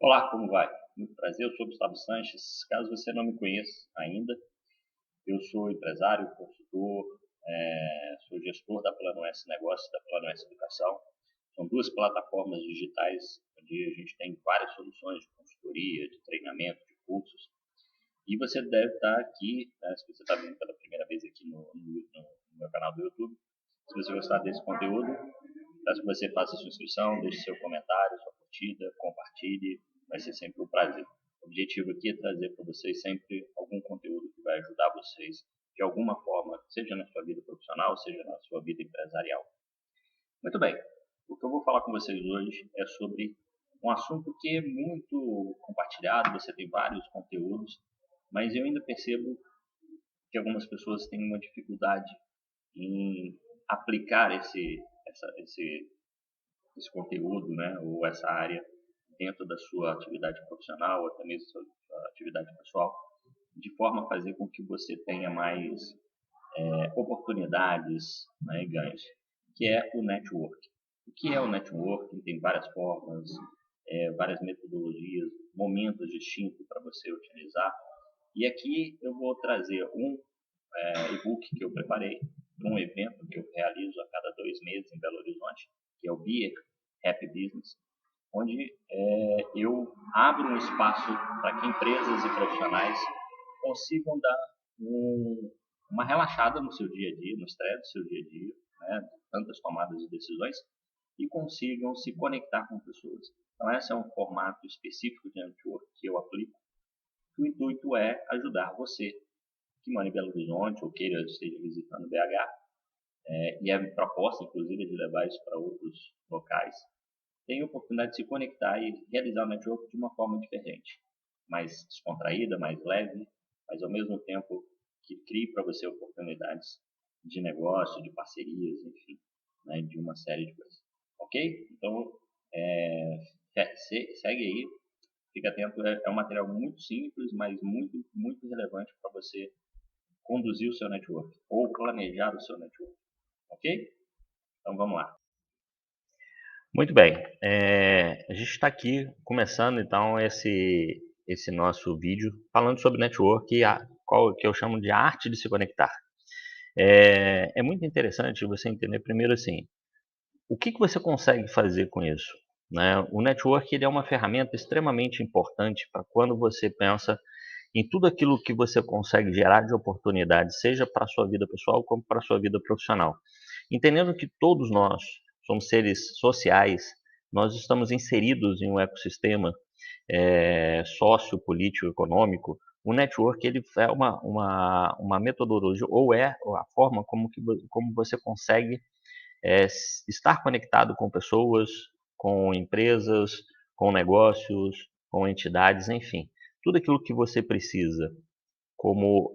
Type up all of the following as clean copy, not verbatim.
Olá, como vai? Muito prazer, eu sou Gustavo Sanches. Caso você não me conheça ainda, eu sou empresário, consultor, sou gestor da Plano S Negócios, da Plano S Educação. São duas plataformas digitais onde a gente tem várias soluções de consultoria, de treinamento, de cursos. E você deve estar aqui, né, se você está vendo pela primeira vez aqui no meu canal do YouTube. Se você gostar desse conteúdo, peço que você faça sua inscrição, deixe seu comentário, sua curtida, compartilhe, vai ser sempre um prazer. O objetivo aqui é trazer para vocês sempre algum conteúdo que vai ajudar vocês de alguma forma, seja na sua vida profissional, seja na sua vida empresarial. Muito bem, o que eu vou falar com vocês hoje é sobre um assunto que é muito compartilhado, você tem vários conteúdos, mas eu ainda percebo que algumas pessoas têm uma dificuldade em aplicar esse conteúdo, né, ou essa área dentro da sua atividade profissional, ou até mesmo sua atividade pessoal, de forma a fazer com que você tenha mais oportunidades, né, e ganhos, que é o network. O que é o networking? Tem várias formas, várias metodologias, momentos distintos para você utilizar. E aqui eu vou trazer um e-book que eu preparei para um evento que eu realizo a cada 2 meses em Belo Horizonte, que é o Beer Happy Business, onde eu abro um espaço para que empresas e profissionais consigam dar uma relaxada no seu dia a dia, no estresse do seu dia a dia, né, de tantas tomadas de decisões, e consigam se conectar com pessoas. Então, esse é um formato específico de network que eu aplico. O intuito é ajudar você que mora em Belo Horizonte ou queira esteja visitando BH, e a proposta, inclusive, é de levar isso para outros locais, tem a oportunidade de se conectar e realizar o network de uma forma diferente, mais descontraída, mais leve, mas ao mesmo tempo que crie para você oportunidades de negócio, de parcerias, enfim, né, de uma série de coisas. Ok? Então, segue aí, fica atento, é um material muito simples, mas muito, muito relevante para você conduzir o seu network ou planejar o seu network. Ok? Então vamos lá. Muito bem, a gente está aqui começando então esse nosso vídeo falando sobre network, qual que eu chamo de arte de se conectar. É muito interessante você entender primeiro assim, o que você consegue fazer com isso, né? O network ele é uma ferramenta extremamente importante para quando você pensa em tudo aquilo que você consegue gerar de oportunidade, seja para a sua vida pessoal como para a sua vida profissional. Entendendo que todos nós somos seres sociais, nós estamos inseridos em um ecossistema político, econômico. O network ele é uma metodologia, ou é a forma como você consegue estar conectado com pessoas, com empresas, com negócios, com entidades, enfim. Tudo aquilo que você precisa como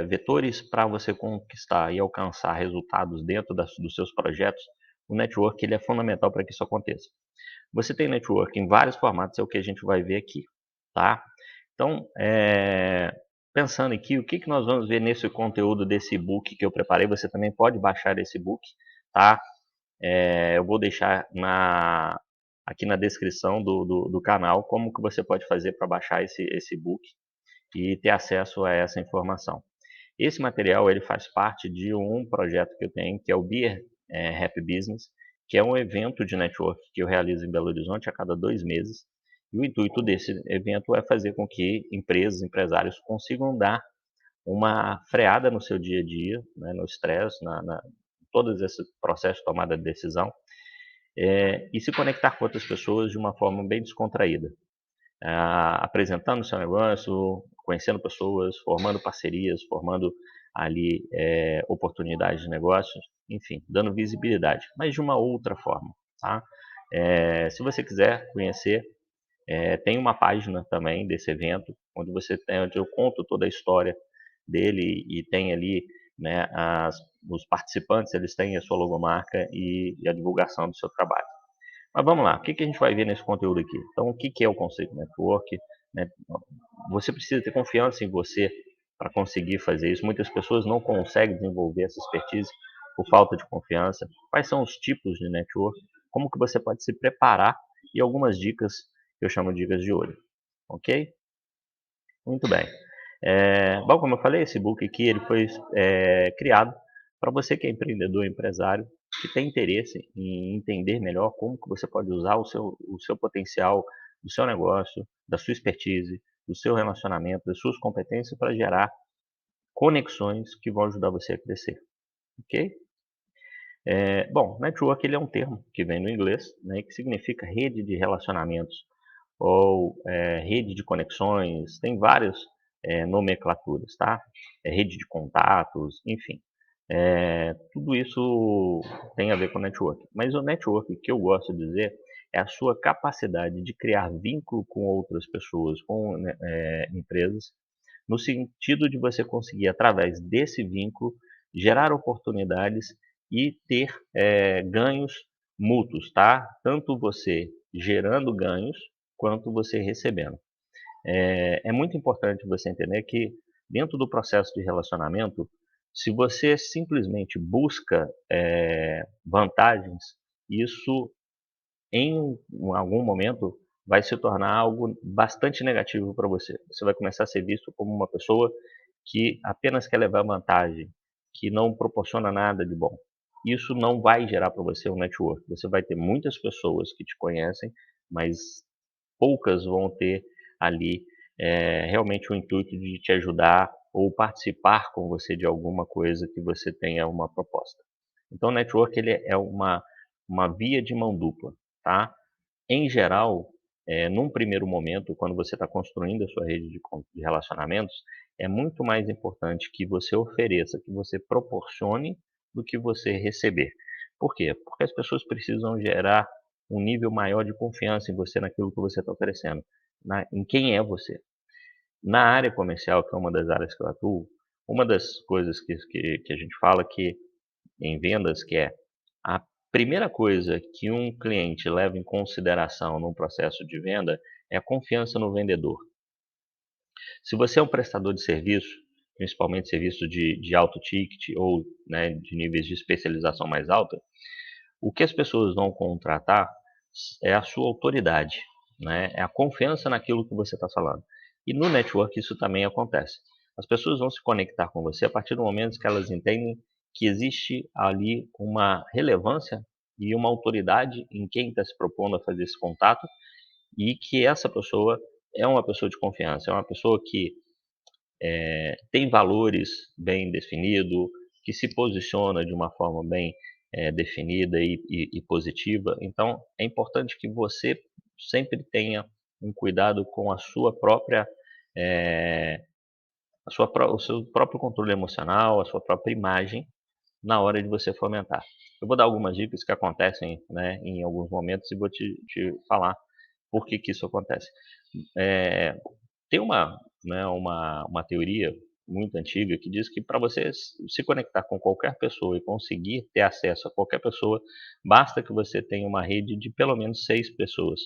vetores para você conquistar e alcançar resultados dentro dos seus projetos, o network ele é fundamental para que isso aconteça. Você tem network em vários formatos, é o que a gente vai ver aqui, tá? Então, pensando aqui, o que nós vamos ver nesse conteúdo desse e-book que eu preparei, você também pode baixar esse e-book, tá? Eu vou deixar aqui na descrição do canal como que você pode fazer para baixar esse e-book e ter acesso a essa informação. Esse material ele faz parte de um projeto que eu tenho, que é o Beer Happy Business, que é um evento de network que eu realizo em Belo Horizonte a cada 2 meses. E o intuito desse evento é fazer com que empresas, empresários consigam dar uma freada no seu dia a dia, né, no estresse, todos esses processos de tomada de decisão, e se conectar com outras pessoas de uma forma bem descontraída. Apresentando o seu negócio, conhecendo pessoas, formando parcerias, formando ali oportunidades de negócios, enfim, dando visibilidade, mas de uma outra forma, tá? Se você quiser conhecer, tem uma página também desse evento, onde eu conto toda a história dele e tem ali, né, os participantes, eles têm a sua logomarca e a divulgação do seu trabalho. Mas vamos lá, o que a gente vai ver nesse conteúdo aqui? Então, o que é o conceito de network? Né? Você precisa ter confiança em você para conseguir fazer isso. Muitas pessoas não conseguem desenvolver essa expertise por falta de confiança. Quais são os tipos de network? Como que você pode se preparar? E algumas dicas eu chamo de dicas de ouro, ok? Muito bem. Bom, como eu falei, esse book aqui ele foi criado para você que é empreendedor, empresário, que tem interesse em entender melhor como que você pode usar o seu potencial, do seu negócio, da sua expertise, do seu relacionamento, das suas competências para gerar conexões que vão ajudar você a crescer, ok? Bom, network ele é um termo que vem do inglês, né, que significa rede de relacionamentos ou rede de conexões, tem várias nomenclaturas, tá? Rede de contatos, enfim. Tudo isso tem a ver com network. Mas o network que eu gosto de dizer é a sua capacidade de criar vínculo com outras pessoas, com né, empresas, no sentido de você conseguir, através desse vínculo, gerar oportunidades e ter ganhos mútuos, tá? Tanto você gerando ganhos, quanto você recebendo. É muito importante você entender que, dentro do processo de relacionamento, se você simplesmente busca vantagens, isso em algum momento vai se tornar algo bastante negativo para você. Você vai começar a ser visto como uma pessoa que apenas quer levar vantagem, que não proporciona nada de bom. Isso não vai gerar para você um network. Você vai ter muitas pessoas que te conhecem, mas poucas vão ter ali realmente o intuito de te ajudar ou participar com você de alguma coisa que você tenha uma proposta. Então, o network ele é uma via de mão dupla, tá? Em geral, num primeiro momento, quando você está construindo a sua rede de relacionamentos, é muito mais importante que você ofereça, que você proporcione, do que você receber. Por quê? Porque as pessoas precisam gerar um nível maior de confiança em você, naquilo que você está oferecendo, em quem é você. Na área comercial, que é uma das áreas que eu atuo, uma das coisas que a gente fala que em vendas, que é a primeira coisa que um cliente leva em consideração num processo de venda é a confiança no vendedor. Se você é um prestador de serviço, principalmente serviço de alto ticket ou né, de níveis de especialização mais alta, o que as pessoas vão contratar é a sua autoridade, né? É a confiança naquilo que você está falando. E no network isso também acontece. As pessoas vão se conectar com você a partir do momento que elas entendem que existe ali uma relevância e uma autoridade em quem está se propondo a fazer esse contato, e que essa pessoa é uma pessoa de confiança, é uma pessoa que tem valores bem definidos, que se posiciona de uma forma bem definida e positiva. Então, é importante que você sempre tenha um cuidado com a sua própria, eh, o seu próprio controle emocional, a sua própria imagem, na hora de você fomentar. Eu vou dar algumas dicas que acontecem, né, em alguns momentos, e vou te falar por que que isso acontece. Eh, Tem uma teoria muito antiga que diz que, para você se conectar com qualquer pessoa e conseguir ter acesso a qualquer pessoa, basta que você tenha uma rede de pelo menos 6 pessoas.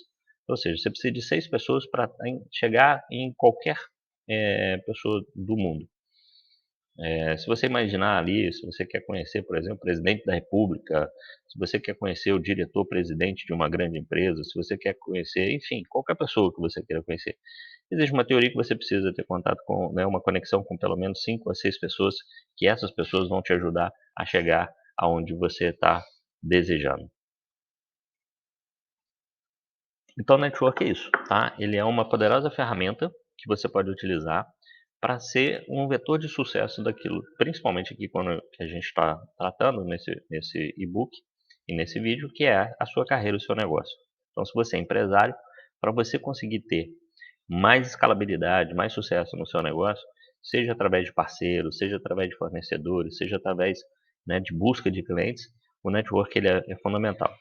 Ou seja, você precisa de 6 pessoas para chegar em qualquer pessoa do mundo. Se você imaginar ali, se você quer conhecer, por exemplo, o presidente da república, se você quer conhecer o diretor-presidente de uma grande empresa, se você quer conhecer, enfim, qualquer pessoa que você queira conhecer, existe uma teoria que você precisa ter contato com, né, uma conexão com pelo menos 5 a 6 pessoas, que essas pessoas vão te ajudar a chegar aonde você está desejando. Então, o network é isso, tá? Ele é uma poderosa ferramenta que você pode utilizar para ser um vetor de sucesso daquilo, principalmente aqui quando que a gente está tratando nesse e-book e nesse vídeo, que é a sua carreira, o seu negócio. Então, se você é empresário, para você conseguir ter mais escalabilidade, mais sucesso no seu negócio, seja através de parceiros, seja através de fornecedores, seja através, né, de busca de clientes, o network ele é fundamental.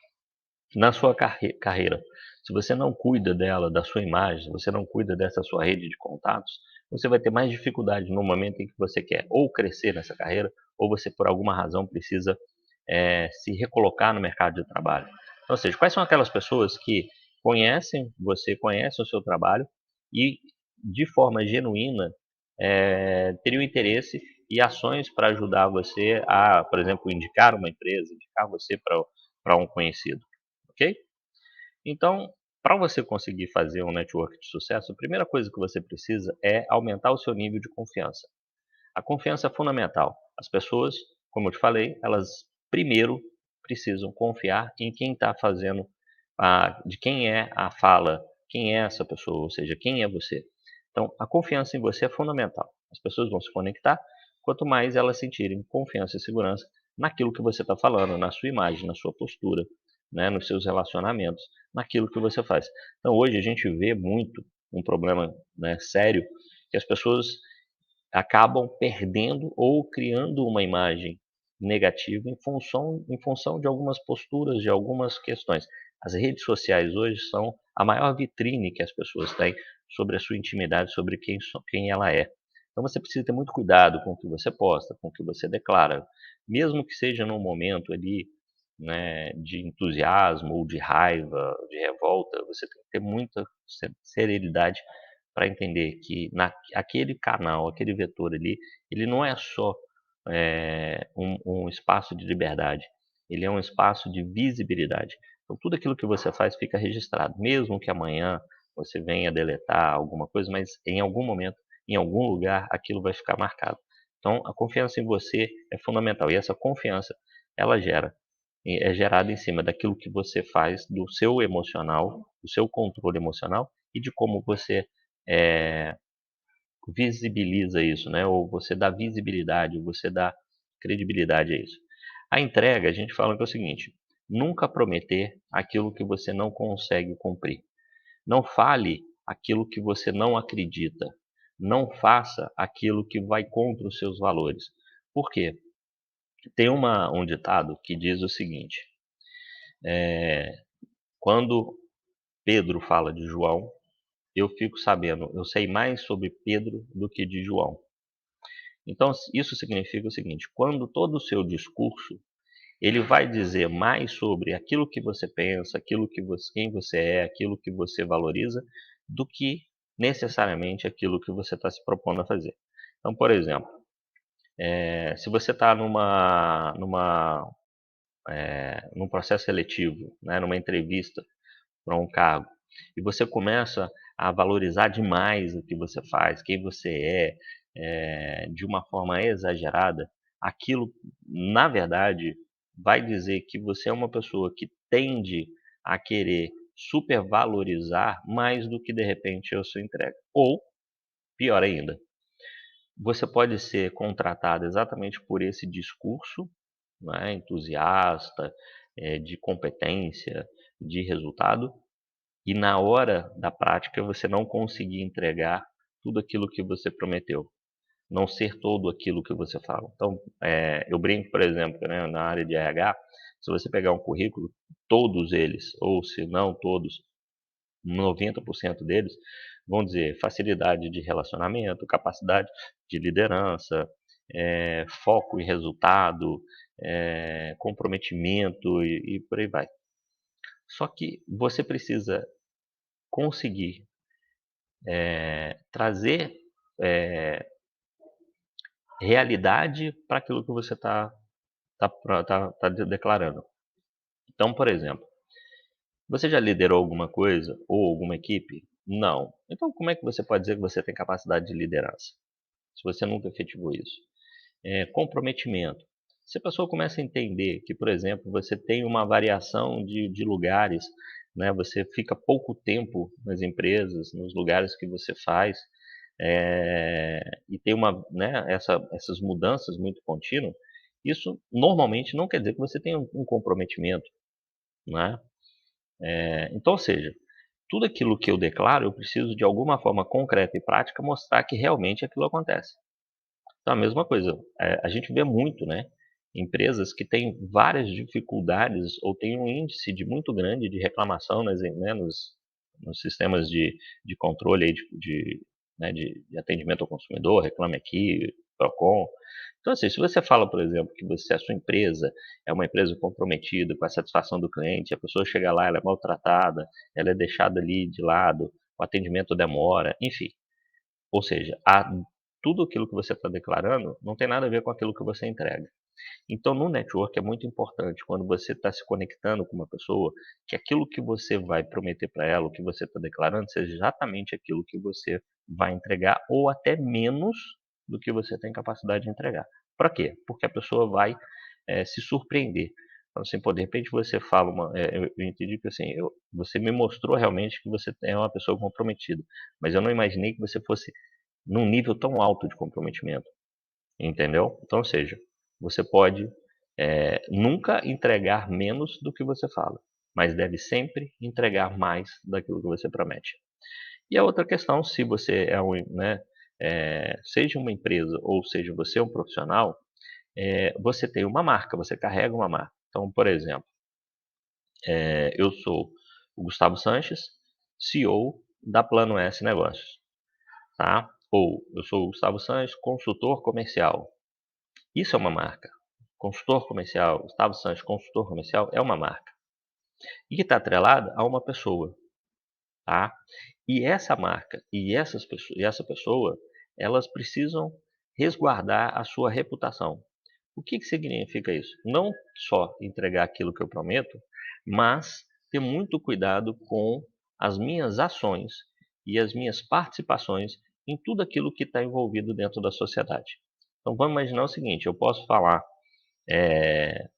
Na sua carreira, se você não cuida dela, da sua imagem, se você não cuida dessa sua rede de contatos, você vai ter mais dificuldade no momento em que você quer ou crescer nessa carreira, ou você por alguma razão precisa se recolocar no mercado de trabalho. Ou seja, quais são aquelas pessoas que conhecem você, conhecem o seu trabalho e de forma genuína teriam interesse e ações para ajudar você a, por exemplo, indicar uma empresa, indicar você para um conhecido, ok? Então, Para você conseguir fazer um network de sucesso, a primeira coisa que você precisa é aumentar o seu nível de confiança. A confiança é fundamental. As pessoas, como eu te falei, elas primeiro precisam confiar em quem está fazendo, de quem é a fala, quem é essa pessoa, ou seja, quem é você. Então, a confiança em você é fundamental. As pessoas vão se conectar quanto mais elas sentirem confiança e segurança naquilo que você está falando, na sua imagem, na sua postura, né, nos seus relacionamentos, naquilo que você faz. Então, hoje a gente vê muito um problema, né, sério, que as pessoas acabam perdendo ou criando uma imagem negativa em função de algumas posturas, de algumas questões. As redes sociais hoje são a maior vitrine que as pessoas têm sobre a sua intimidade, sobre quem ela é. Então você precisa ter muito cuidado com o que você posta, com o que você declara. Mesmo que seja num momento ali, né, de entusiasmo ou de raiva, de revolta, você tem que ter muita serenidade para entender que aquele canal, aquele vetor ali, ele não é só, um espaço de liberdade, ele é um espaço de visibilidade. Então tudo aquilo que você faz fica registrado, mesmo que amanhã você venha deletar alguma coisa, mas em algum momento, em algum lugar, aquilo vai ficar marcado. Então a confiança em você é fundamental e essa confiança ela é gerada em cima daquilo que você faz, do seu emocional, do seu controle emocional e de como você, eh, visibiliza isso, né, ou você dá visibilidade, ou você dá credibilidade a isso. A entrega, a gente fala que é o seguinte: nunca prometer aquilo que você não consegue cumprir. Não fale aquilo que você não acredita. Não faça aquilo que vai contra os seus valores. Por quê? Tem um ditado que diz o seguinte: quando Pedro fala de João, eu fico sabendo, eu sei mais sobre Pedro do que de João. Então, isso significa o seguinte: quando todo o seu discurso ele vai dizer mais sobre aquilo que você pensa, aquilo que você, quem você é, aquilo que você valoriza, do que necessariamente aquilo que você está se propondo a fazer. Então, por exemplo, se você está num processo seletivo, né, numa entrevista para um cargo, e você começa a valorizar demais o que você faz, quem você de uma forma exagerada, aquilo, na verdade, vai dizer que você é uma pessoa que tende a querer supervalorizar mais do que, de repente, é a sua entrega. Ou, pior ainda, você pode ser contratado exatamente por esse discurso, né, entusiasta, de competência, de resultado, e na hora da prática você não conseguir entregar tudo aquilo que você prometeu, não ser todo aquilo que você fala. Então, eu brinco, por exemplo, né, na área de RH, se você pegar um currículo, todos eles, ou se não todos, 90% deles, vão dizer facilidade de relacionamento, capacidade de liderança, foco em resultado, comprometimento e por aí vai. Só que você precisa conseguir trazer, eh, realidade para aquilo que você está declarando. Então, por exemplo, você já liderou alguma coisa ou alguma equipe? Não. Então como é que você pode dizer que você tem capacidade de liderança, se você nunca efetivou isso? Comprometimento. Se a pessoa começa a entender que, por exemplo, você tem uma variação de lugares, né, você fica pouco tempo nas empresas, nos lugares que você faz, e tem essas mudanças muito contínuas, isso normalmente não quer dizer que você tenha um comprometimento, né? Então, ou seja, tudo aquilo que eu declaro, eu preciso de alguma forma concreta e prática mostrar que realmente aquilo acontece. Então, a mesma coisa, a gente vê muito, né, empresas que têm várias dificuldades ou têm um índice muito grande de reclamação né, nos sistemas de controle aí né, de atendimento ao consumidor, Reclame Aqui, Procon. Então, assim, se você fala, por exemplo, que a sua empresa é uma empresa comprometida com a satisfação do cliente, a pessoa chega lá, ela é maltratada, ela é deixada ali de lado, o atendimento demora, enfim. Ou seja, tudo aquilo que você está declarando não tem nada a ver com aquilo que você entrega. Então, no network é muito importante quando você está se conectando com uma pessoa, que aquilo que você vai prometer para ela, o que você está declarando, seja exatamente aquilo que você vai entregar ou até menos do que você tem capacidade de entregar. Para quê? Porque a pessoa vai se surpreender. Então, assim, pô, de repente você fala eu entendi que assim, você me mostrou realmente que você é uma pessoa comprometida, mas eu não imaginei que você fosse num nível tão alto de comprometimento. Entendeu? Então, ou seja, você pode, nunca entregar menos do que você fala, mas deve sempre entregar mais daquilo que você promete. E a outra questão, se você é seja uma empresa ou seja você um profissional, você tem uma marca, você carrega uma marca. Então, por exemplo, eu sou o Gustavo Sanches, CEO da Plano S Negócios, tá? Ou eu sou o Gustavo Sanches, consultor comercial. Isso é uma marca. Consultor comercial, Gustavo Sanches, consultor comercial, é uma marca. E que está atrelada a uma pessoa, tá? E essa marca e essa pessoa, elas precisam resguardar a sua reputação. O que significa isso? Não só entregar aquilo que eu prometo, mas ter muito cuidado com as minhas ações e as minhas participações em tudo aquilo que está envolvido dentro da sociedade. Então vamos imaginar o seguinte, eu posso falar eh,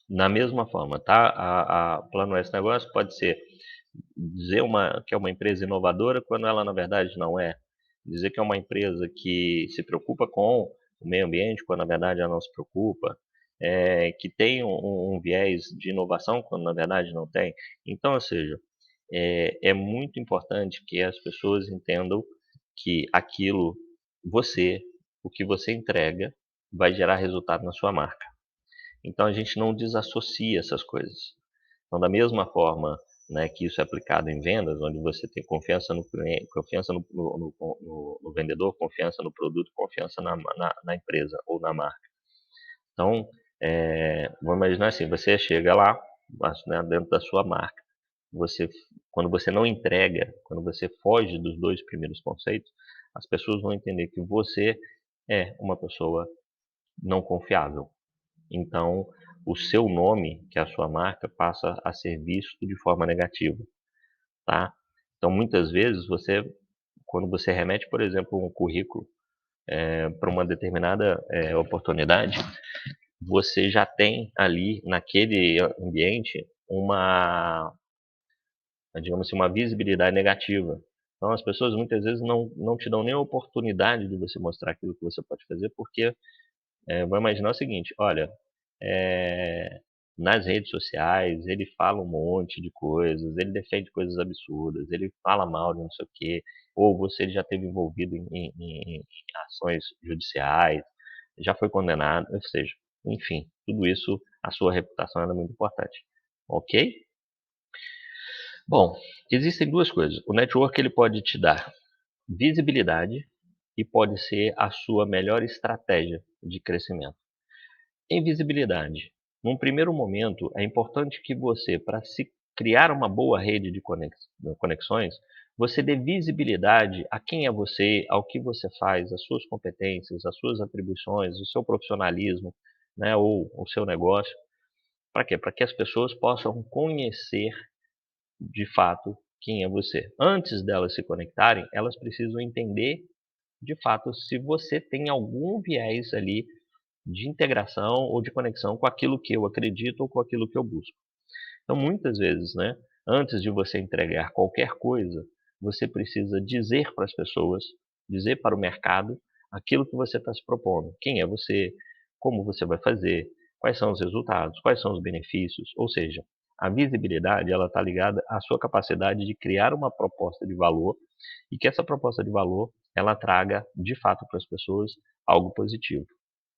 na mesma forma, tá, a Plano S Negócios pode ser dizer que é uma empresa inovadora, quando ela na verdade não é. Dizer que é uma empresa que se preocupa com o meio ambiente, quando na verdade ela não se preocupa. Que tem um viés de inovação, quando na verdade não tem. Então, ou seja, é muito importante que as pessoas entendam que o que você entrega, vai gerar resultado na sua marca. Então a gente não desassocia essas coisas. Então, da mesma forma, né, que isso é aplicado em vendas, onde você tem confiança no cliente, confiança no vendedor, confiança no produto, confiança na empresa ou na marca. Então, vamos imaginar assim, você chega lá, né, dentro da sua marca, você, quando você não entrega, quando você foge dos dois primeiros conceitos, as pessoas vão entender que você é uma pessoa não confiável. Então, o seu nome, que é a sua marca, passa a ser visto de forma negativa, tá? Então, muitas vezes, quando você remete, por exemplo, um currículo para uma determinada oportunidade, você já tem ali, naquele ambiente, digamos assim, uma visibilidade negativa. Então, as pessoas muitas vezes não te dão nem a oportunidade de você mostrar aquilo que você pode fazer, porque vou imaginar o seguinte, olha, eh, nas redes sociais ele fala um monte de coisas, ele defende coisas absurdas, ele fala mal de não sei o quê, ou você já esteve envolvido em ações judiciais, já foi condenado, ou seja, enfim, tudo isso, a sua reputação ela é muito importante, ok? Bom, existem 2 coisas, o network ele pode te dar visibilidade e pode ser a sua melhor estratégia de crescimento. Em visibilidade, num primeiro momento, é importante que você, para se criar uma boa rede de conexões, você dê visibilidade a quem é você, ao que você faz, as suas competências, as suas atribuições, o seu profissionalismo, né, ou o seu negócio. Para quê? Para que as pessoas possam conhecer de fato quem é você. Antes delas se conectarem, elas precisam entender de fato se você tem algum viés ali de integração ou de conexão com aquilo que eu acredito ou com aquilo que eu busco. Então, muitas vezes, né, antes de você entregar qualquer coisa, você precisa dizer para as pessoas, dizer para o mercado aquilo que você está se propondo. Quem é você, como você vai fazer, quais são os resultados, quais são os benefícios. Ou seja, a visibilidade ela está ligada à sua capacidade de criar uma proposta de valor e que essa proposta de valor ela traga de fato para as pessoas algo positivo,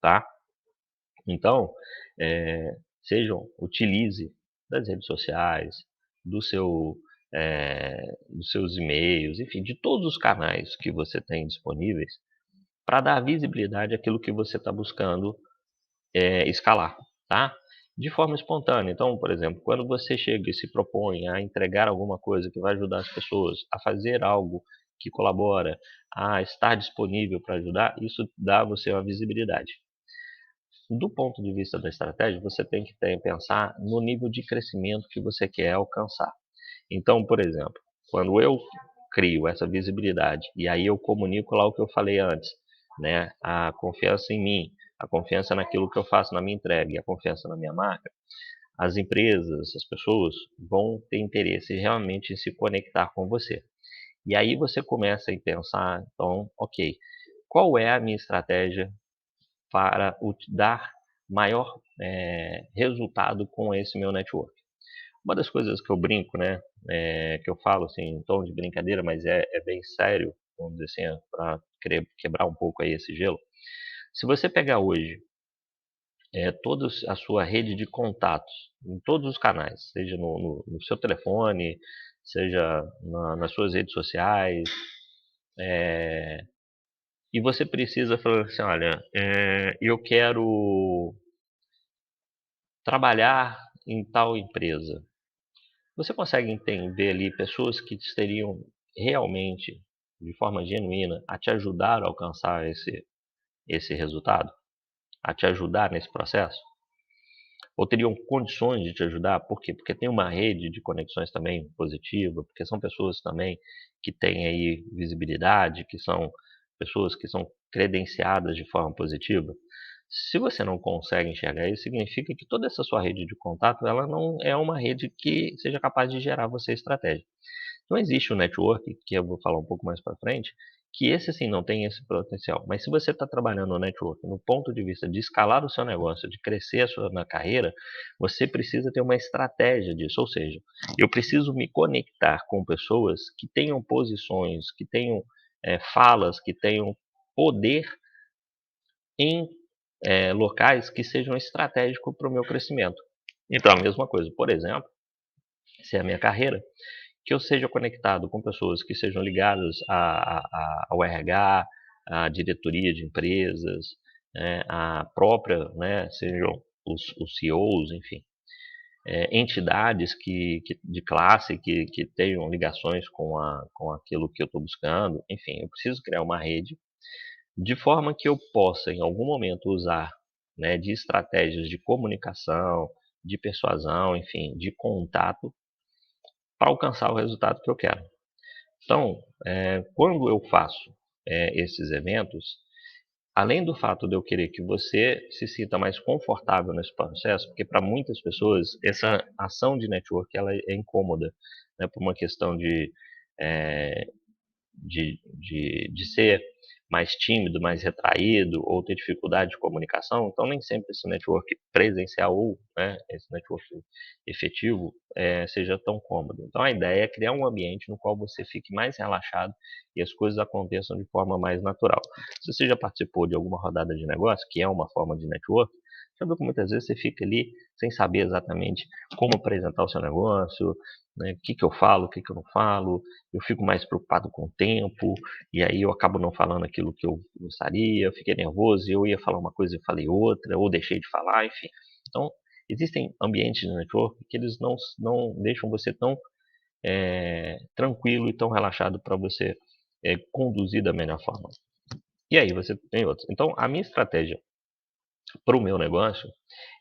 tá? Então, utilize das redes sociais, do seu, dos seus e-mails, enfim, de todos os canais que você tem disponíveis, para dar visibilidade àquilo que você está buscando, escalar, tá? De forma espontânea. Então, por exemplo, quando você chega e se propõe a entregar alguma coisa que vai ajudar as pessoas, a fazer algo que colabora, a estar disponível para ajudar, isso dá a você uma visibilidade. do ponto de vista da estratégia, você tem que pensar no nível de crescimento que você quer alcançar. Então, por exemplo, quando eu crio essa visibilidade e aí eu comunico lá o que eu falei antes, né, a confiança em mim, a confiança naquilo que eu faço na minha entrega e a confiança na minha marca, as empresas, as pessoas vão ter interesse realmente em se conectar com você. E aí você começa a pensar, então, ok, qual é a minha estratégia para dar maior resultado com esse meu network? Uma das coisas que eu brinco, né, que eu falo assim em tom de brincadeira, mas é bem sério, vamos dizer assim, para quebrar um pouco aí esse gelo. Se você pegar hoje toda a sua rede de contatos, em todos os canais, seja no seu telefone, seja nas suas redes sociais, e você precisa falar assim, olha, eu quero trabalhar em tal empresa. Você consegue ver ali pessoas que estariam realmente, de forma genuína, a te ajudar a alcançar esse resultado? A te ajudar nesse processo? Ou teriam condições de te ajudar? Por quê? Porque tem uma rede de conexões também positiva, porque são pessoas também que têm aí visibilidade, que são pessoas que são credenciadas de forma positiva. Se você não consegue enxergar isso, significa que toda essa sua rede de contato, ela não é uma rede que seja capaz de gerar você estratégia. Não existe o network, que eu vou falar um pouco mais para frente, que esse sim não tem esse potencial. Mas se você está trabalhando no network no ponto de vista de escalar o seu negócio, de crescer na carreira, você precisa ter uma estratégia disso. Ou seja, eu preciso me conectar com pessoas que tenham posições, que tenham falas, que tenham poder em locais que sejam estratégicos para o meu crescimento. Então, a mesma coisa, por exemplo, se é a minha carreira, que eu seja conectado com pessoas que sejam ligadas ao RH, à diretoria de empresas, né, à própria, né, sejam os CEOs, enfim, entidades de classe que tenham ligações com aquilo que eu estou buscando, enfim, eu preciso criar uma rede de forma que eu possa, em algum momento, usar, né, de estratégias de comunicação, de persuasão, enfim, de contato, para alcançar o resultado que eu quero. Então, quando eu faço esses eventos, além do fato de eu querer que você se sinta mais confortável nesse processo, porque para muitas pessoas essa ação de network ela é incômoda, né, por uma questão eh, de ser mais tímido, mais retraído ou ter dificuldade de comunicação, então nem sempre esse network presencial ou, né, esse network efetivo, seja tão cômodo. Então a ideia é criar um ambiente no qual você fique mais relaxado e as coisas aconteçam de forma mais natural. Se você já participou de alguma rodada de negócio, que é uma forma de network, já viu que muitas vezes você fica ali sem saber exatamente como apresentar o seu negócio, né, o que que eu falo, o que que eu não falo, eu fico mais preocupado com o tempo, e aí eu acabo não falando aquilo que eu gostaria, eu fiquei nervoso e eu ia falar uma coisa e falei outra, ou deixei de falar, enfim. Então, existem ambientes de network que eles não deixam você tão tranquilo e tão relaxado para você conduzir da melhor forma. E aí você tem outros. Então, a minha estratégia para o meu negócio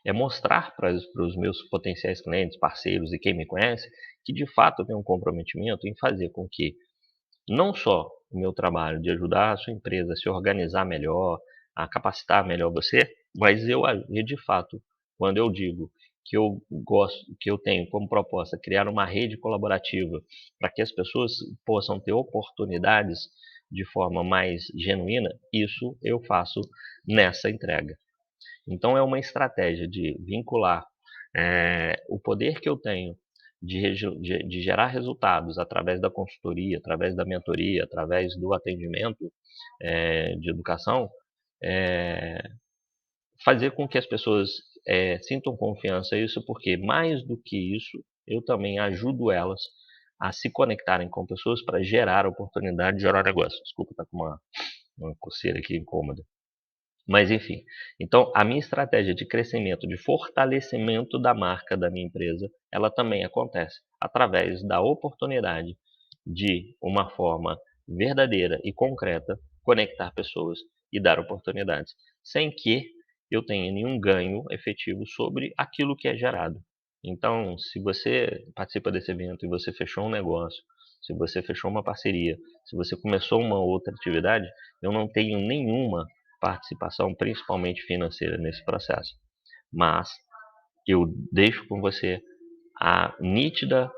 é mostrar para os meus potenciais clientes, parceiros e quem me conhece, que de fato eu tenho um comprometimento em fazer com que não só o meu trabalho de ajudar a sua empresa a se organizar melhor, a capacitar melhor você, mas eu agir de fato, quando eu digo que eu gosto, que eu tenho como proposta criar uma rede colaborativa para que as pessoas possam ter oportunidades de forma mais genuína, isso eu faço nessa entrega. Então é uma estratégia de vincular o poder que eu tenho de gerar resultados através da consultoria, através da mentoria, através do atendimento de educação, eh, fazer com que as pessoas sintam confiança nisso, porque mais do que isso, eu também ajudo elas a se conectarem com pessoas para gerar oportunidade de gerar negócio. Desculpa, tá com uma coceira aqui incômoda. Mas enfim, então a minha estratégia de crescimento, de fortalecimento da marca da minha empresa, ela também acontece através da oportunidade de uma forma verdadeira e concreta conectar pessoas e dar oportunidades, sem que eu tenha nenhum ganho efetivo sobre aquilo que é gerado. Então, se você participa desse evento e você fechou um negócio, se você fechou uma parceria, se você começou uma outra atividade, eu não tenho nenhuma participação, principalmente financeira, nesse processo. Mas eu deixo com você a nítida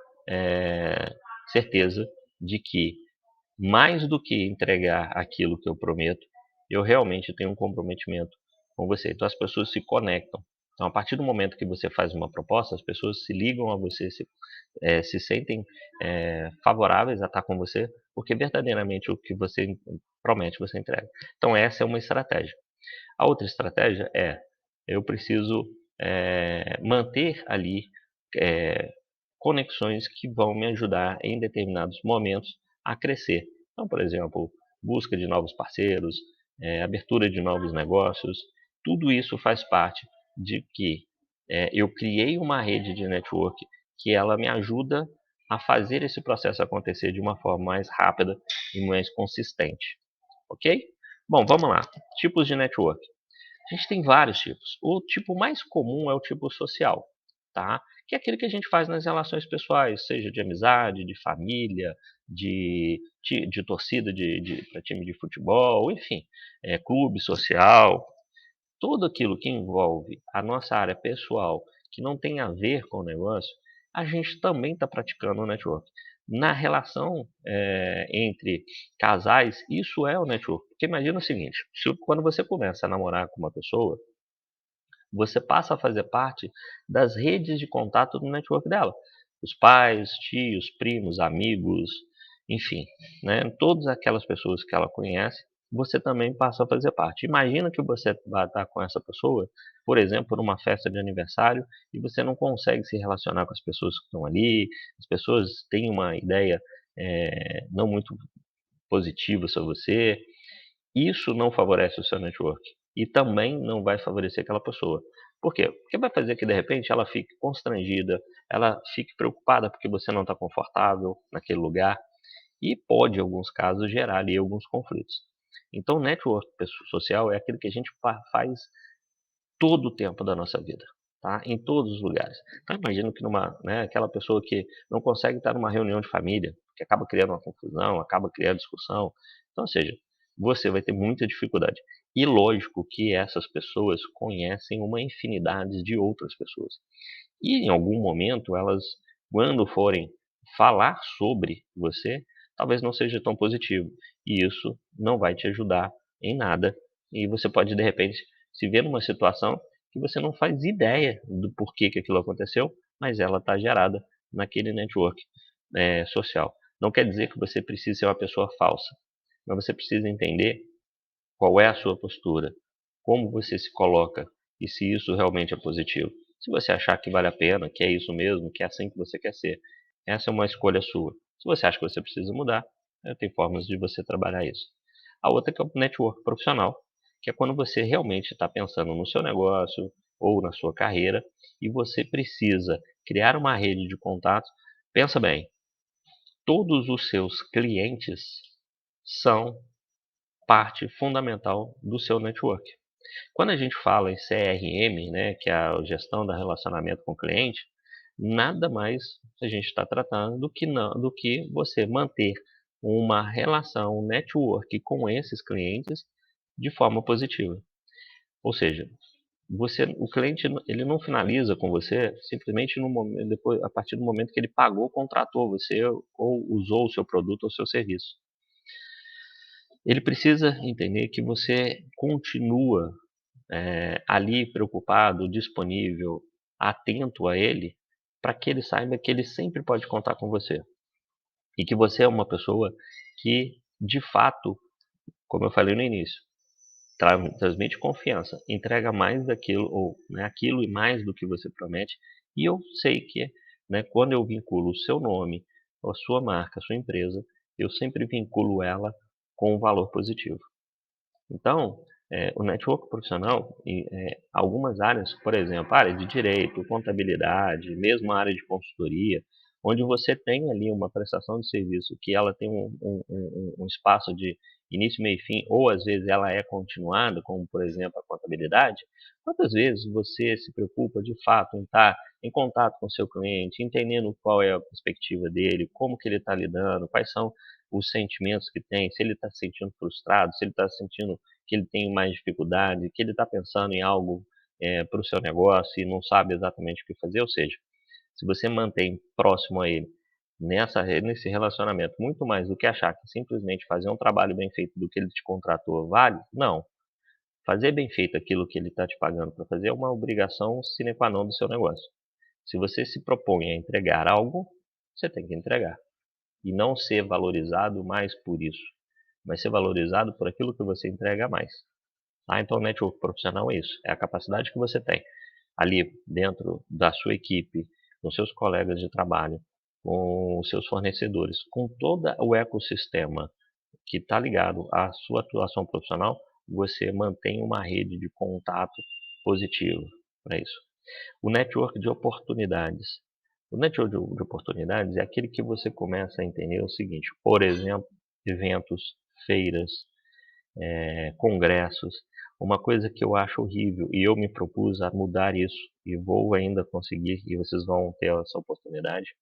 certeza de que, mais do que entregar aquilo que eu prometo, eu realmente tenho um comprometimento com você. Então as pessoas se conectam. Então, a partir do momento que você faz uma proposta, as pessoas se ligam a você, se sentem favoráveis a estar com você, porque verdadeiramente o que você promete, você entrega. Então, essa é uma estratégia. A outra estratégia é: eu preciso manter ali eh, conexões que vão me ajudar em determinados momentos a crescer. Então, por exemplo, busca de novos parceiros, abertura de novos negócios, tudo isso faz parte de que eu criei uma rede de network que ela me ajuda a fazer esse processo acontecer de uma forma mais rápida e mais consistente, ok? Bom, vamos lá. Tipos de network. A gente tem vários tipos. O tipo mais comum é o tipo social, tá? Que é aquele que a gente faz nas relações pessoais, seja de amizade, de família, de torcida para time de futebol, enfim, clube social, tudo aquilo que envolve a nossa área pessoal, que não tem a ver com o negócio, a gente também está praticando o network. Na relação entre casais, isso é o network. Porque imagina o seguinte: quando você começa a namorar com uma pessoa, você passa a fazer parte das redes de contato do network dela. Os pais, tios, primos, amigos, enfim, né, todas aquelas pessoas que ela conhece, você também passa a fazer parte. Imagina que você vai estar com essa pessoa, por exemplo, numa festa de aniversário, e você não consegue se relacionar com as pessoas que estão ali, as pessoas têm uma ideia não muito positiva sobre você. Isso não favorece o seu network e também não vai favorecer aquela pessoa. Por quê? Porque vai fazer que, de repente, ela fique constrangida, ela fique preocupada porque você não está confortável naquele lugar e pode, em alguns casos, gerar ali alguns conflitos. Então, network social é aquilo que a gente faz todo o tempo da nossa vida, tá? Em todos os lugares. Então imagino que aquela pessoa que não consegue estar numa reunião de família, que acaba criando uma confusão, acaba criando discussão. Então, ou seja, você vai ter muita dificuldade. E lógico que essas pessoas conhecem uma infinidade de outras pessoas. E em algum momento elas, quando forem falar sobre você, talvez não seja tão positivo. E isso não vai te ajudar em nada. E você pode, de repente, se ver numa situação que você não faz ideia do porquê que aquilo aconteceu, mas ela está gerada naquele network social. Não quer dizer que você precise ser uma pessoa falsa, mas você precisa entender qual é a sua postura, como você se coloca e se isso realmente é positivo. Se você achar que vale a pena, que é isso mesmo, que é assim que você quer ser, essa é uma escolha sua. Se você acha que você precisa mudar, tem formas de você trabalhar isso. A outra que é o network profissional, que é quando você realmente está pensando no seu negócio ou na sua carreira e você precisa criar uma rede de contatos. Pensa bem, todos os seus clientes são parte fundamental do seu network. Quando a gente fala em CRM, né, que é a gestão da relacionamento com o cliente, nada mais a gente está tratando do que você manter uma relação, um network com esses clientes de forma positiva. Ou seja, o cliente ele não finaliza com você simplesmente no momento, depois, a partir do momento que ele pagou, contratou você ou usou o seu produto ou seu serviço. Ele precisa entender que você continua ali preocupado, disponível, atento a ele, para que ele saiba que ele sempre pode contar com você. E que você é uma pessoa que, de fato, como eu falei no início, transmite confiança, entrega mais daquilo, ou aquilo e mais do que você promete. E eu sei que, quando eu vinculo o seu nome, a sua marca, a sua empresa, eu sempre vinculo ela com um valor positivo. Então, o network profissional em algumas áreas, por exemplo, a área de direito, contabilidade, mesmo a área de consultoria, onde você tem ali uma prestação de serviço que ela tem um espaço de início, meio e fim, ou às vezes ela é continuada, como por exemplo a contabilidade, quantas vezes você se preocupa de fato em estar em contato com o seu cliente, entendendo qual é a perspectiva dele, como que ele está lidando, quais são os sentimentos que tem, se ele está se sentindo frustrado, se ele está sentindo que ele tem mais dificuldade, que ele está pensando em algo para o seu negócio e não sabe exatamente o que fazer, ou seja, se você mantém próximo a ele nesse relacionamento, muito mais do que achar que simplesmente fazer um trabalho bem feito do que ele te contratou vale, não. Fazer bem feito aquilo que ele está te pagando para fazer é uma obrigação sine qua non do seu negócio. Se você se propõe a entregar algo, você tem que entregar. E não ser valorizado mais por isso, mas ser valorizado por aquilo que você entrega a mais. Ah, então o network profissional é isso, é a capacidade que você tem ali dentro da sua equipe, com seus colegas de trabalho, com os seus fornecedores, com todo o ecossistema que está ligado à sua atuação profissional, você mantém uma rede de contato positiva para isso. O network de oportunidades. O network de oportunidades é aquele que você começa a entender o seguinte, por exemplo, eventos, feiras, congressos. Uma coisa que eu acho horrível, e eu me propus a mudar isso, e vou ainda conseguir, e vocês vão ter essa oportunidade,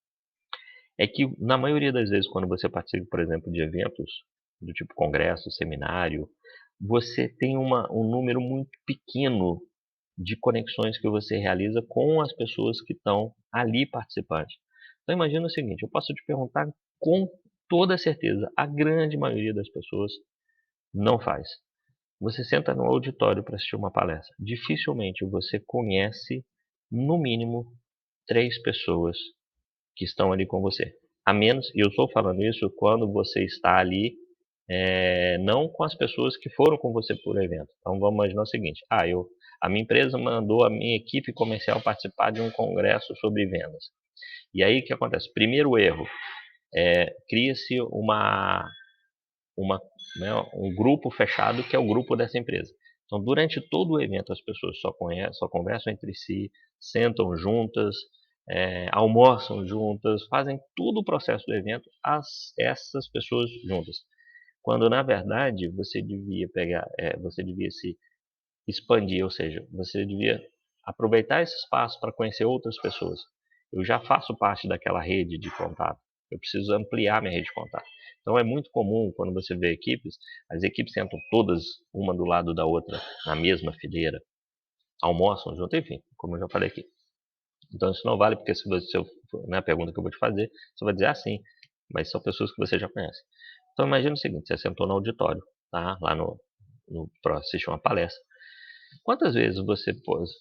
é que na maioria das vezes quando você participa, por exemplo, de eventos, do tipo congresso, seminário, você tem um número muito pequeno de conexões que você realiza com as pessoas que estão ali participantes. Então imagina o seguinte, eu posso te perguntar com toda certeza, a grande maioria das pessoas não faz. Você senta no auditório para assistir uma palestra. Dificilmente você conhece, no mínimo, 3 pessoas que estão ali com você. A menos, e eu estou falando isso quando você está ali, não com as pessoas que foram com você por evento. Então vamos imaginar o seguinte: a minha empresa mandou a minha equipe comercial participar de um congresso sobre vendas. E aí o que acontece? Primeiro erro, cria-se uma, né, um grupo fechado que é o grupo dessa empresa. Então, durante todo o evento, as pessoas só conversam entre si, sentam juntas, almoçam juntas, fazem todo o processo do evento, essas pessoas juntas. Quando, na verdade, você devia se expandir, ou seja, você devia aproveitar esse espaço para conhecer outras pessoas. Eu já faço parte daquela rede de contato, eu preciso ampliar minha rede de contato. Então é muito comum quando você vê equipes, as equipes sentam todas uma do lado da outra na mesma fileira, almoçam junto, enfim, como eu já falei aqui. Então isso não vale porque se você, na pergunta que eu vou te fazer, você vai dizer assim, mas são pessoas que você já conhece. Então imagina o seguinte, você sentou no auditório, tá? Lá para assistir uma palestra. Quantas vezes você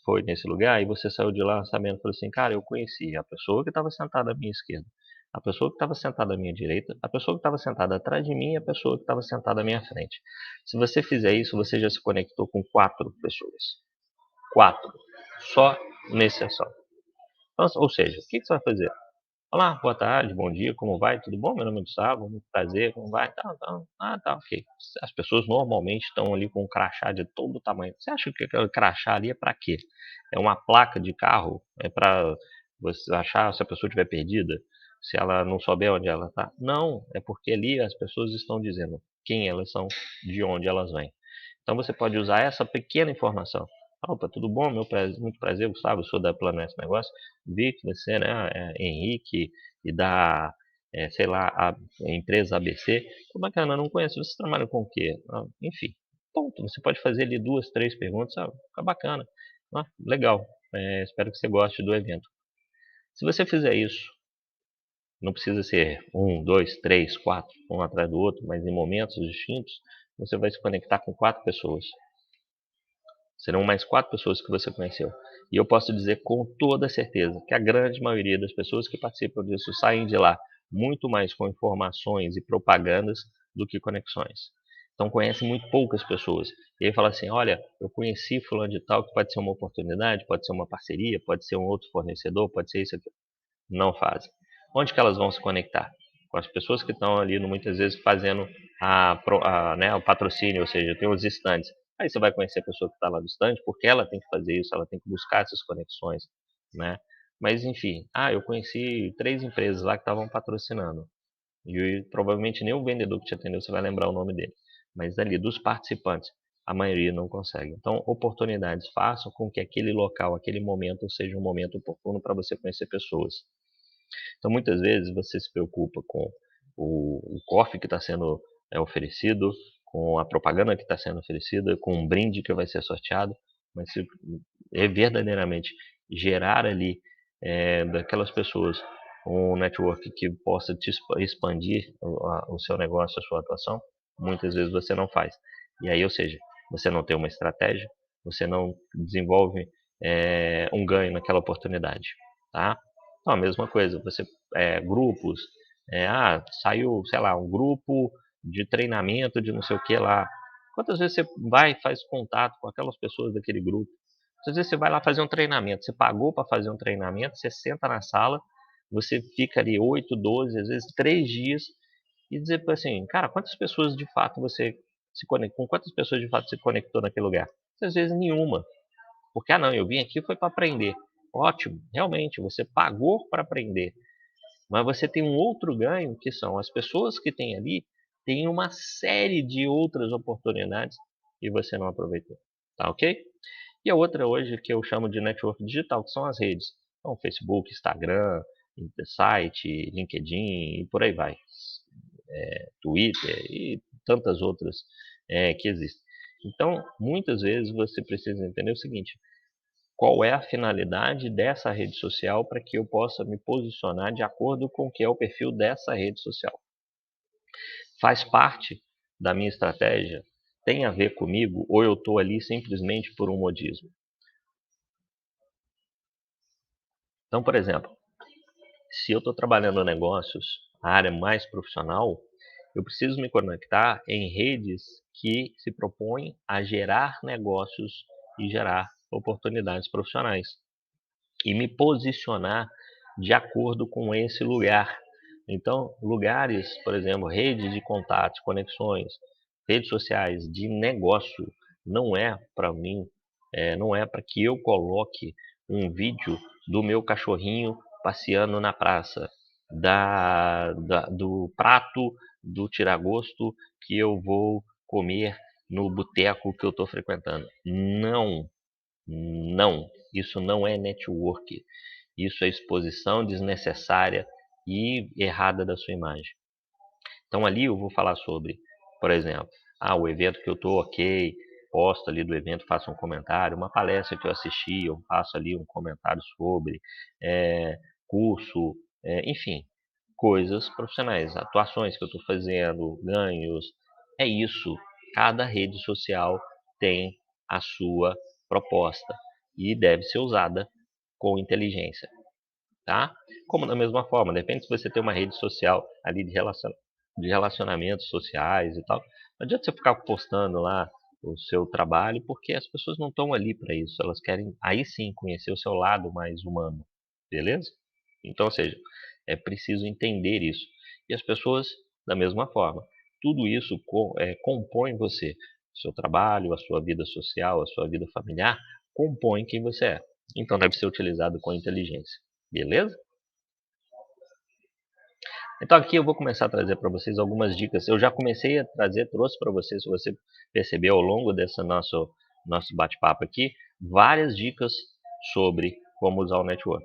foi nesse lugar e você saiu de lá sabendo, falou assim, cara, eu conheci a pessoa que estava sentada à minha esquerda, a pessoa que estava sentada à minha direita, a pessoa que estava sentada atrás de mim e a pessoa que estava sentada à minha frente. Se você fizer isso, você já se conectou com 4 pessoas. 4. Só nesse ação. Então, ou seja, o que você vai fazer? Olá, boa tarde, bom dia, como vai? Tudo bom? Meu nome é Gustavo, muito prazer, como vai? Tá, ok. As pessoas normalmente estão ali com um crachá de todo tamanho. Você acha que aquele crachá ali é para quê? É uma placa de carro? É para você achar se a pessoa estiver perdida? Se ela não souber onde ela está? Não, é porque ali as pessoas estão dizendo quem elas são, de onde elas vêm. Então você pode usar essa pequena informação. Opa, tudo bom? Muito prazer, Gustavo, eu sou da Planet Negócio. Vi que você, né, é Henrique e da, sei lá, a empresa ABC. Que bacana, eu não conheço. Você trabalha com o quê? Enfim, ponto. Você pode fazer ali 2, 3 perguntas. Fica bacana. Legal. Espero que você goste do evento. Se você fizer isso, não precisa ser um, dois, três, quatro, um atrás do outro, mas em momentos distintos, você vai se conectar com 4 pessoas. Serão mais 4 pessoas que você conheceu. E eu posso dizer com toda certeza que a grande maioria das pessoas que participam disso saem de lá muito mais com informações e propagandas do que conexões. Então conhecem muito poucas pessoas. E aí fala assim, olha, eu conheci fulano de tal que pode ser uma oportunidade, pode ser uma parceria, pode ser um outro fornecedor, pode ser isso aqui. Não fazem. Onde que elas vão se conectar? Com as pessoas que estão ali, muitas vezes, fazendo né, o patrocínio, ou seja, tem os estandes. Aí você vai conhecer a pessoa que está lá no stand, porque ela tem que fazer isso, ela tem que buscar essas conexões, né? Mas, enfim, eu conheci 3 empresas lá que estavam patrocinando. E provavelmente nem o vendedor que te atendeu você vai lembrar o nome dele. mas ali dos participantes, a maioria não consegue. Então, oportunidades, façam com que aquele local, aquele momento seja um momento oportuno para você conhecer pessoas. Então, muitas vezes você se preocupa com o coffee que está sendo oferecido, com a propaganda que está sendo oferecida, com um brinde que vai ser sorteado, mas se verdadeiramente gerar ali daquelas pessoas um network que possa te expandir o seu negócio, a sua atuação, muitas vezes você não faz. E aí, ou seja, você não tem uma estratégia, você não desenvolve um ganho naquela oportunidade, tá? Então, a mesma coisa, você grupos, saiu, sei lá, um grupo de treinamento de não sei o que lá. Quantas vezes você vai e faz contato com aquelas pessoas daquele grupo? Às vezes você vai lá fazer um treinamento, você pagou para fazer um treinamento, você senta na sala, você fica ali 8, 12, às vezes 3 dias e dizer assim, cara, quantas pessoas de fato você se conectou, com quantas pessoas de fato se conectou naquele lugar? Às vezes nenhuma. Porque, não, eu vim aqui foi para aprender. Ótimo, realmente, você pagou para aprender. Mas você tem um outro ganho, que são as pessoas que têm ali, têm uma série de outras oportunidades e você não aproveitou. Tá ok? E a outra hoje que eu chamo de network digital, que são as redes. Então, Facebook, Instagram, site, LinkedIn e por aí vai. Twitter e tantas outras que existem. Então, muitas vezes você precisa entender o seguinte: qual é a finalidade dessa rede social para que eu possa me posicionar de acordo com o que é o perfil dessa rede social. Faz parte da minha estratégia? Tem a ver comigo ou eu estou ali simplesmente por um modismo? Então, por exemplo, se eu estou trabalhando negócios, a área mais profissional, eu preciso me conectar em redes que se propõem a gerar negócios e gerar oportunidades profissionais e me posicionar de acordo com esse lugar. Então, lugares, por exemplo, redes de contatos, conexões, redes sociais de negócio, não é para mim, não é para que eu coloque um vídeo do meu cachorrinho passeando na praça, do prato do tiragosto que eu vou comer no boteco que eu estou frequentando. Não, não, isso não é network. Isso é exposição desnecessária e errada da sua imagem. Então ali eu vou falar sobre, por exemplo, o evento que eu tô, ok, posto ali do evento, faço um comentário, uma palestra que eu assisti, eu faço ali um comentário sobre, curso, enfim, coisas profissionais, atuações que eu estou fazendo, ganhos, é isso. Cada rede social tem a sua proposta e deve ser usada com inteligência, tá? Como da mesma forma, depende se você tem uma rede social ali de relacionamentos sociais e tal. Não adianta você ficar postando lá o seu trabalho, porque as pessoas não estão ali para isso. Elas querem, aí sim, conhecer o seu lado mais humano, beleza? Então, ou seja, é preciso entender isso. E as pessoas, da mesma forma, tudo isso compõe você. O seu trabalho, a sua vida social, a sua vida familiar, compõe quem você é. Então, deve ser utilizado com inteligência. Beleza? Então aqui eu vou começar a trazer para vocês algumas dicas. Eu já comecei a trazer, trouxe para vocês, se você percebeu ao longo desse nosso bate-papo aqui, várias dicas sobre como usar o network.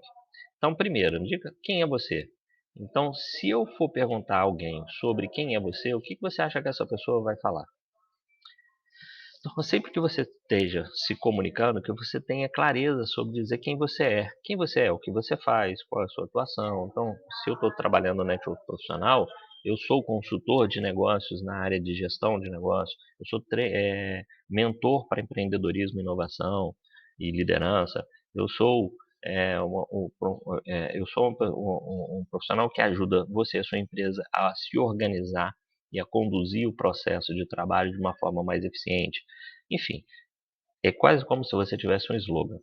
Então, primeiro, dica, quem é você? Então, se eu for perguntar a alguém sobre quem é você, o que você acha que essa pessoa vai falar? Então, sempre que você esteja se comunicando, que você tenha clareza sobre dizer quem você é. Quem você é, o que você faz, qual é a sua atuação. Então, se eu estou trabalhando no network profissional, eu sou consultor de negócios na área de gestão de negócios, eu sou mentor para empreendedorismo, inovação e liderança, eu sou, eu sou um profissional que ajuda você, a sua empresa, a se organizar e a conduzir o processo de trabalho de uma forma mais eficiente. Enfim, é quase como se você tivesse um slogan.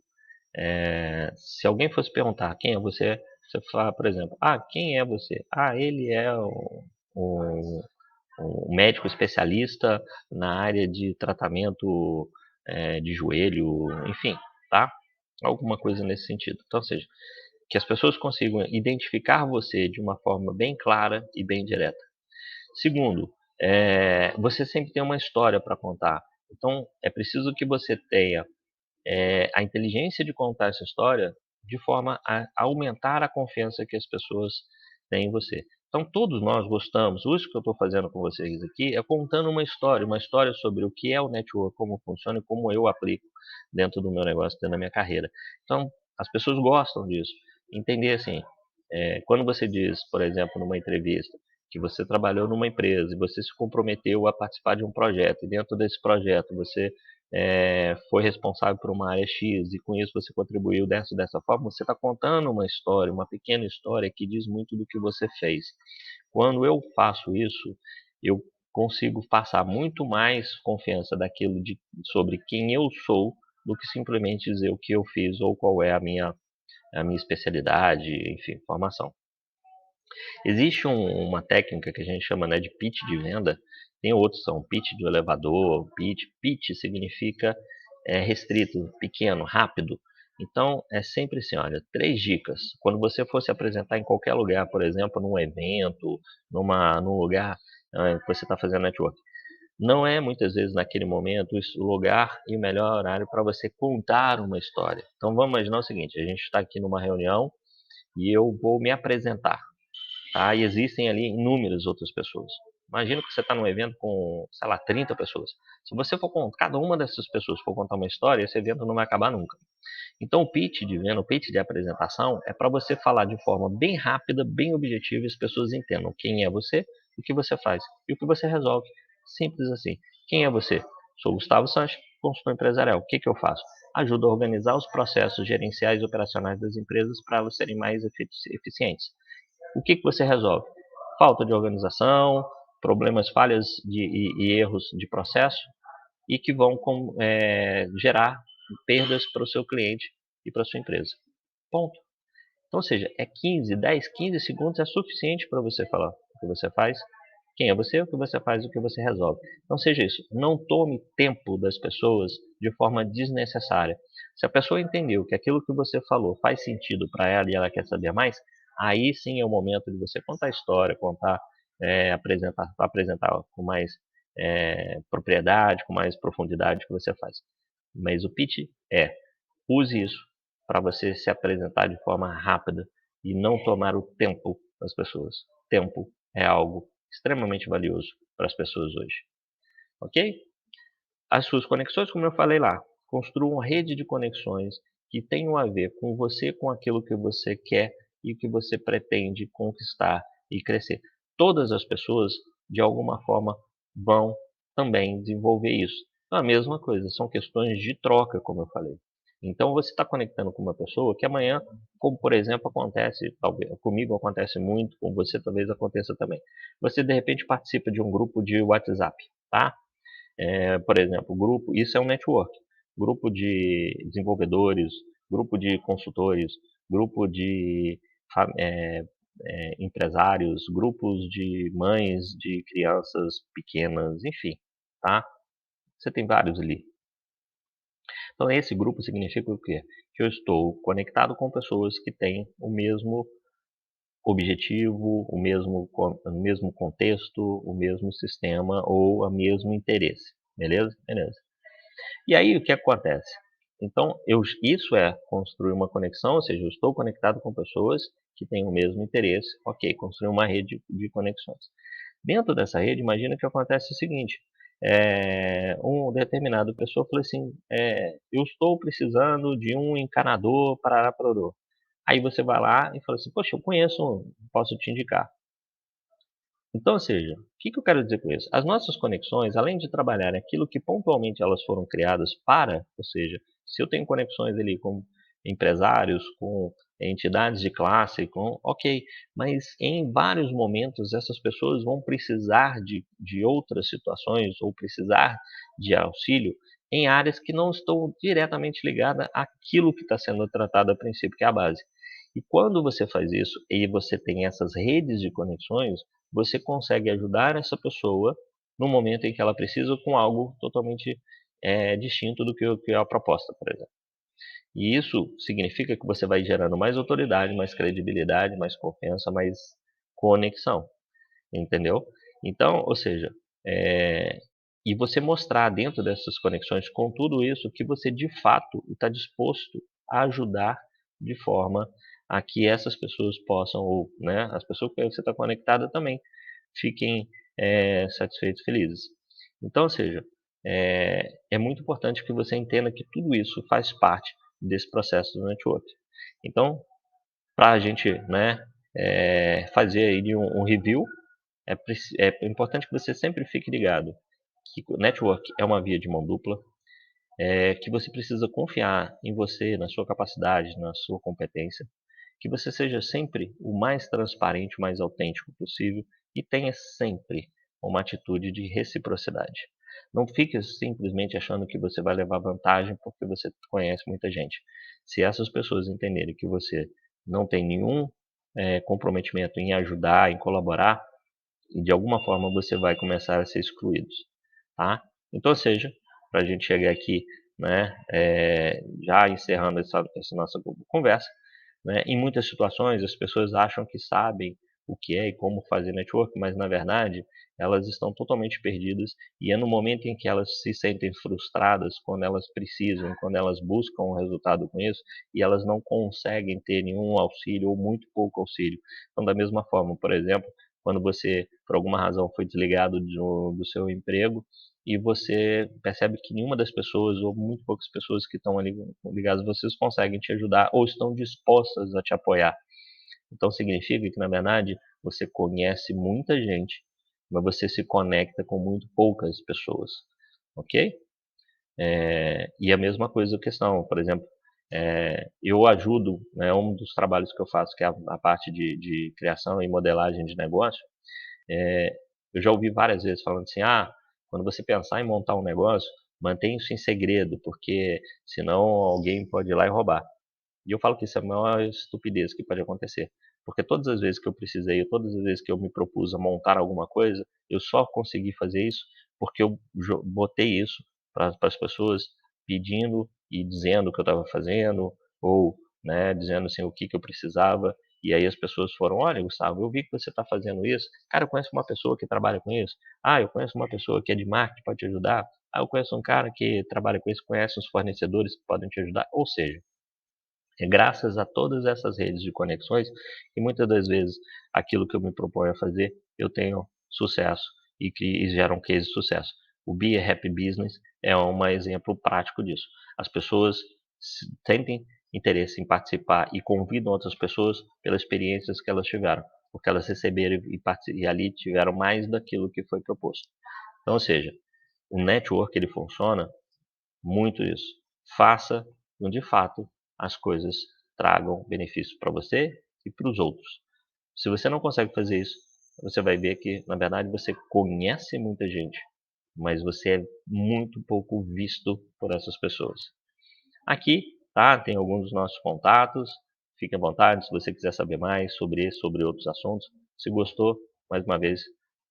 Se alguém fosse perguntar quem é você, você fala, por exemplo, quem é você? Ele é um, um médico especialista na área de tratamento de joelho, enfim, tá? Alguma coisa nesse sentido. Então, ou seja, que as pessoas consigam identificar você de uma forma bem clara e bem direta. Segundo, você sempre tem uma história para contar. Então, é preciso que você tenha a inteligência de contar essa história de forma a aumentar a confiança que as pessoas têm em você. Então, todos nós gostamos. Isso que eu estou fazendo com vocês aqui é contando uma história sobre o que é o network, como funciona e como eu aplico dentro do meu negócio, dentro da minha carreira. Então, as pessoas gostam disso. Entender assim, quando você diz, por exemplo, numa entrevista, que você trabalhou numa empresa e você se comprometeu a participar de um projeto, e dentro desse projeto você foi responsável por uma área X e com isso você contribuiu dessa forma, você está contando uma história, uma pequena história que diz muito do que você fez. Quando eu faço isso, eu consigo passar muito mais confiança sobre quem eu sou do que simplesmente dizer o que eu fiz ou qual é a minha especialidade, enfim, formação. Existe uma técnica que a gente chama, né, de pitch de venda. Tem outros, são pitch do elevador, pitch. Pitch significa restrito, pequeno, rápido. Então, é sempre assim, olha, 3 dicas. Quando você for se apresentar em qualquer lugar, por exemplo, num evento, num lugar que você está fazendo network, não é muitas vezes naquele momento o lugar e o melhor horário para você contar uma história. Então, vamos imaginar o seguinte: a gente está aqui numa reunião e eu vou me apresentar. Tá? E existem ali inúmeras outras pessoas. Imagina que você está num evento com, sei lá, 30 pessoas. Se você for contar, cada uma dessas pessoas for contar uma história, esse evento não vai acabar nunca. Então o pitch de venda, o pitch de apresentação é para você falar de forma bem rápida, bem objetiva e as pessoas entendam quem é você, o que você faz e o que você resolve. Simples assim. Quem é você? Sou Gustavo Sanches, consultor empresarial. O que eu faço? Ajudo a organizar os processos gerenciais e operacionais das empresas para elas serem mais eficientes. O que você resolve? Falta de organização, problemas, falhas e erros de processo e que vão gerar perdas para o seu cliente e para a sua empresa. Ponto. Então, ou seja, 10, 15 segundos é suficiente para você falar o que você faz, quem é você, o que você faz, o que você resolve. Não seja isso. Não tome tempo das pessoas de forma desnecessária. Se a pessoa entendeu que aquilo que você falou faz sentido para ela e ela quer saber mais, aí sim é o momento de você contar a história, apresentar com mais propriedade, com mais profundidade o que você faz. Mas o pitch use isso para você se apresentar de forma rápida e não tomar o tempo das pessoas. Tempo é algo extremamente valioso para as pessoas hoje, ok? As suas conexões, como eu falei lá, construa uma rede de conexões que tenham a ver com você, com aquilo que você quer e o que você pretende conquistar e crescer. Todas as pessoas, de alguma forma, vão também desenvolver isso. Então, a mesma coisa, são questões de troca, como eu falei. Então, você está conectando com uma pessoa que amanhã, como por exemplo acontece, talvez comigo acontece muito, com você talvez aconteça também. Você de repente participa de um grupo de WhatsApp, tá? Por exemplo, grupo, isso é um network. Grupo de desenvolvedores, grupo de consultores, grupo de empresários, grupos de mães de crianças pequenas, enfim, tá? Você tem vários ali. Então, esse grupo significa o quê? Que eu estou conectado com pessoas que têm o mesmo objetivo, o mesmo contexto, o mesmo sistema ou o mesmo interesse. Beleza? Beleza. E aí o que acontece? Então, isso é construir uma conexão, ou seja, eu estou conectado com pessoas que têm o mesmo interesse, ok, construir uma rede de conexões. Dentro dessa rede, imagina que acontece o seguinte, um determinado pessoa falou assim, eu estou precisando de um encanador para Araprodô. Aí você vai lá e fala assim, poxa, eu conheço um, posso te indicar. Então, ou seja, o que eu quero dizer com isso? As nossas conexões, além de trabalhar aquilo que pontualmente elas foram criadas para, ou seja, se eu tenho conexões ali com empresários, com entidades de classe, ok, mas em vários momentos essas pessoas vão precisar de outras situações ou precisar de auxílio em áreas que não estão diretamente ligadas àquilo que está sendo tratado a princípio, que é a base. E quando você faz isso e você tem essas redes de conexões, você consegue ajudar essa pessoa no momento em que ela precisa com algo totalmente distinto do que é a proposta, por exemplo. E isso significa que você vai gerando mais autoridade, mais credibilidade, mais confiança, mais conexão, entendeu? Então, ou seja, Eh, e você mostrar dentro dessas conexões, com tudo isso, que você de fato está disposto a ajudar de forma a que essas pessoas possam, ou, né, as pessoas com quem você está conectada também fiquem satisfeitos, felizes. Então, ou seja, é muito importante que você entenda que tudo isso faz parte desse processo do network. Então, para a gente, né, fazer aí de um review, é importante que você sempre fique ligado que o network é uma via de mão dupla, que você precisa confiar em você, na sua capacidade, na sua competência, que você seja sempre o mais transparente, o mais autêntico possível e tenha sempre uma atitude de reciprocidade. Não fique simplesmente achando que você vai levar vantagem porque você conhece muita gente. Se essas pessoas entenderem que você não tem nenhum comprometimento em ajudar, em colaborar, e de alguma forma você vai começar a ser excluído, tá? Então, ou seja, para a gente chegar aqui, né, já encerrando essa nossa conversa, né, em muitas situações as pessoas acham que sabem o que é e como fazer network, mas na verdade elas estão totalmente perdidas e é no momento em que elas se sentem frustradas, quando elas precisam, quando elas buscam um resultado com isso e elas não conseguem ter nenhum auxílio ou muito pouco auxílio. Então, da mesma forma, por exemplo, quando você, por alguma razão, foi desligado do seu emprego e você percebe que nenhuma das pessoas ou muito poucas pessoas que estão ali ligadas a vocês conseguem te ajudar ou estão dispostas a te apoiar. Então significa que, na verdade, você conhece muita gente, mas você se conecta com muito poucas pessoas, ok? E a mesma coisa a questão, por exemplo, eu ajudo, né, um dos trabalhos que eu faço, que é a parte de criação e modelagem de negócio, eh, eu já ouvi várias vezes falando assim: "Ah, quando você pensar em montar um negócio, mantenha isso em segredo, porque senão alguém pode ir lá e roubar". E eu falo que isso é a maior estupidez que pode acontecer, porque todas as vezes que eu precisei, todas as vezes que eu me propus a montar alguma coisa, eu só consegui fazer isso porque eu botei isso para as pessoas pedindo e dizendo o que eu estava fazendo, ou, né, dizendo assim o que, que eu precisava. E aí as pessoas foram: olha, Gustavo, eu vi que você está fazendo isso. Cara, eu conheço uma pessoa que trabalha com isso. Ah, eu conheço uma pessoa que é de marketing, pode te ajudar. Ah, eu conheço um cara que trabalha com isso, conhece uns fornecedores que podem te ajudar. Ou seja, é graças a todas essas redes de conexões que muitas das vezes aquilo que eu me proponho a fazer, eu tenho sucesso e gera um case de sucesso. O Be a Happy Business é um exemplo prático disso. As pessoas sentem interesse em participar e convidam outras pessoas pelas experiências que elas tiveram, porque elas receberam e ali tiveram mais daquilo que foi proposto. Então, ou seja, o network ele funciona muito isso. Faça com de fato as coisas tragam benefício para você e para os outros. Se você não consegue fazer isso, você vai ver que, na verdade, você conhece muita gente, mas você é muito pouco visto por essas pessoas. Aqui, tá, tem alguns dos nossos contatos, fique à vontade se você quiser saber mais sobre esse, sobre outros assuntos. Se gostou, mais uma vez,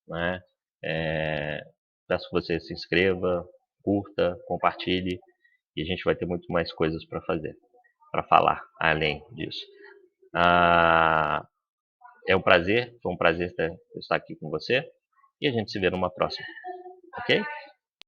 né, peço que você se inscreva, curta, compartilhe e a gente vai ter muito mais coisas para fazer, para falar além disso. Ah, é um prazer, foi um prazer estar aqui com você e a gente se vê numa próxima, ok?